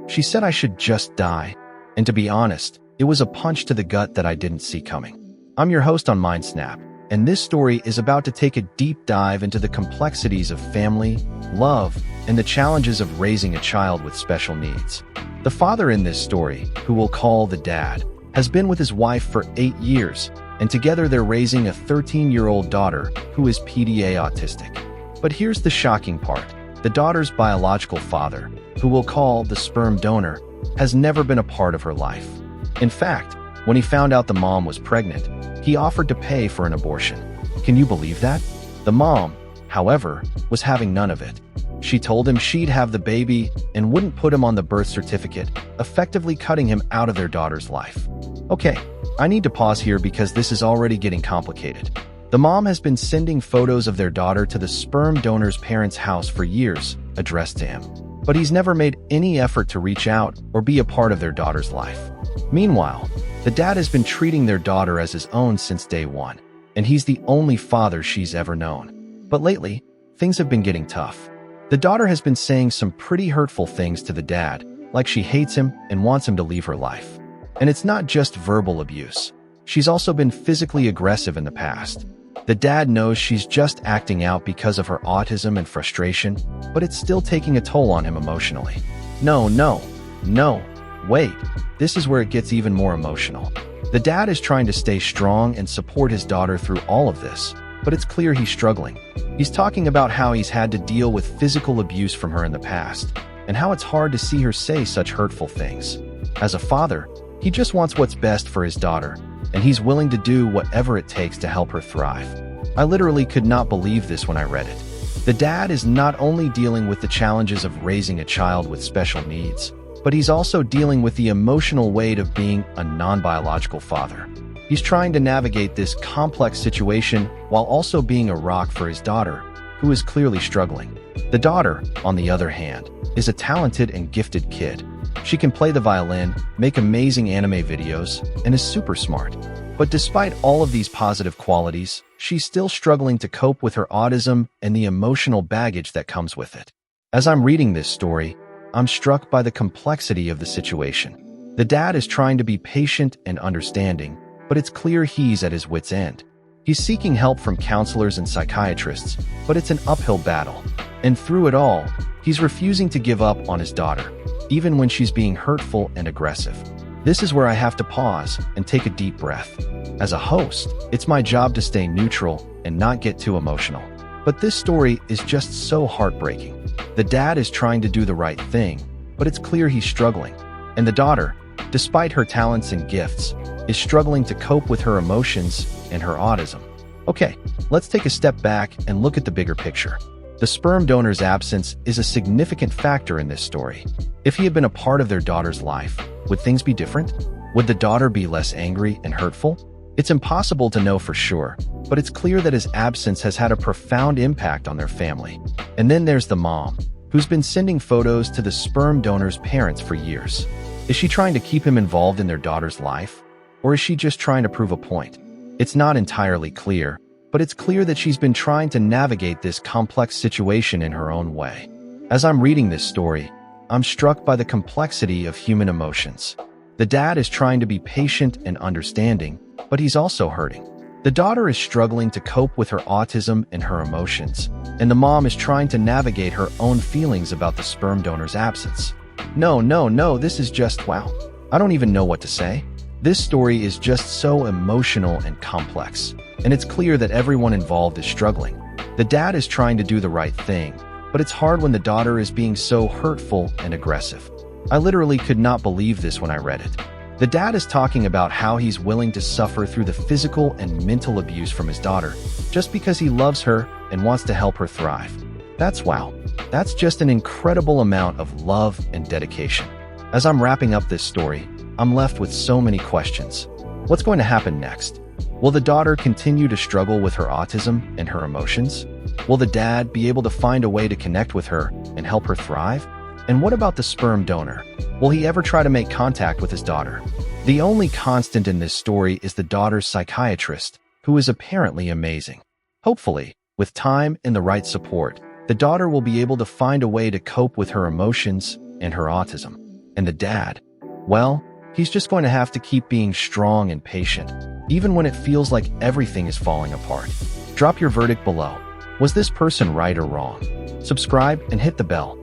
She said I should just die. And to be honest, it was a punch to the gut that I didn't see coming. I'm your host on mindsnap, and this story is about to take a deep dive into the complexities of family, love, and the challenges of raising a child with special needs. The father in this story, who we'll call the dad, has been with his wife for 8 years, and together they're raising a 13-year-old daughter who is PDA autistic. But here's the shocking part. The daughter's biological father, who we'll call the sperm donor, has never been a part of her life. In fact, when he found out the mom was pregnant, he offered to pay for an abortion. Can you believe that? The mom, however, was having none of it. She told him she'd have the baby and wouldn't put him on the birth certificate, effectively cutting him out of their daughter's life. Okay, I need to pause here because this is already getting complicated. The mom has been sending photos of their daughter to the sperm donor's parents' house for years, addressed to him. But he's never made any effort to reach out or be a part of their daughter's life. Meanwhile, the dad has been treating their daughter as his own since day one, and he's the only father she's ever known. But lately, things have been getting tough. The daughter has been saying some pretty hurtful things to the dad, like she hates him and wants him to leave her life. And it's not just verbal abuse. She's also been physically aggressive in the past. The dad knows she's just acting out because of her autism and frustration, but it's still taking a toll on him emotionally. No, wait. This is where it gets even more emotional. The dad is trying to stay strong and support his daughter through all of this, but it's clear he's struggling. He's talking about how he's had to deal with physical abuse from her in the past, and how it's hard to see her say such hurtful things. As a father, he just wants what's best for his daughter, and he's willing to do whatever it takes to help her thrive. I literally could not believe this when I read it. The dad is not only dealing with the challenges of raising a child with special needs, but he's also dealing with the emotional weight of being a non-biological father. He's trying to navigate this complex situation while also being a rock for his daughter, who is clearly struggling. The daughter, on the other hand, is a talented and gifted kid. She can play the violin, make amazing anime videos, and is super smart. But despite all of these positive qualities, she's still struggling to cope with her autism and the emotional baggage that comes with it. As I'm reading this story, I'm struck by the complexity of the situation. The dad is trying to be patient and understanding, but it's clear he's at his wit's end. He's seeking help from counselors and psychiatrists, but it's an uphill battle. And through it all, he's refusing to give up on his daughter, even when she's being hurtful and aggressive. This is where I have to pause and take a deep breath. As a host, it's my job to stay neutral and not get too emotional. But this story is just so heartbreaking. The dad is trying to do the right thing, but it's clear he's struggling. And the daughter, despite her talents and gifts, is struggling to cope with her emotions and her autism. Okay, let's take a step back and look at the bigger picture. The sperm donor's absence is a significant factor in this story. If he had been a part of their daughter's life, would things be different? Would the daughter be less angry and hurtful? It's impossible to know for sure, but it's clear that his absence has had a profound impact on their family. And then there's the mom, who's been sending photos to the sperm donor's parents for years. Is she trying to keep him involved in their daughter's life? Or is she just trying to prove a point? It's not entirely clear, but it's clear that she's been trying to navigate this complex situation in her own way. As I'm reading this story, I'm struck by the complexity of human emotions. The dad is trying to be patient and understanding, but he's also hurting. The daughter is struggling to cope with her autism and her emotions, and the mom is trying to navigate her own feelings about the sperm donor's absence. No, this is just wow. I don't even know what to say. This story is just so emotional and complex, and it's clear that everyone involved is struggling. The dad is trying to do the right thing, but it's hard when the daughter is being so hurtful and aggressive. I literally could not believe this when I read it. The dad is talking about how he's willing to suffer through the physical and mental abuse from his daughter just because he loves her and wants to help her thrive. That's wow. That's just an incredible amount of love and dedication. As I'm wrapping up this story, I'm left with so many questions. What's going to happen next? Will the daughter continue to struggle with her autism and her emotions? Will the dad be able to find a way to connect with her and help her thrive? And what about the sperm donor? Will he ever try to make contact with his daughter? The only constant in this story is the daughter's psychiatrist, who is apparently amazing. Hopefully, with time and the right support, the daughter will be able to find a way to cope with her emotions and her autism. And the dad? Well, he's just going to have to keep being strong and patient, even when it feels like everything is falling apart. Drop your verdict below. Was this person right or wrong? Subscribe and hit the bell.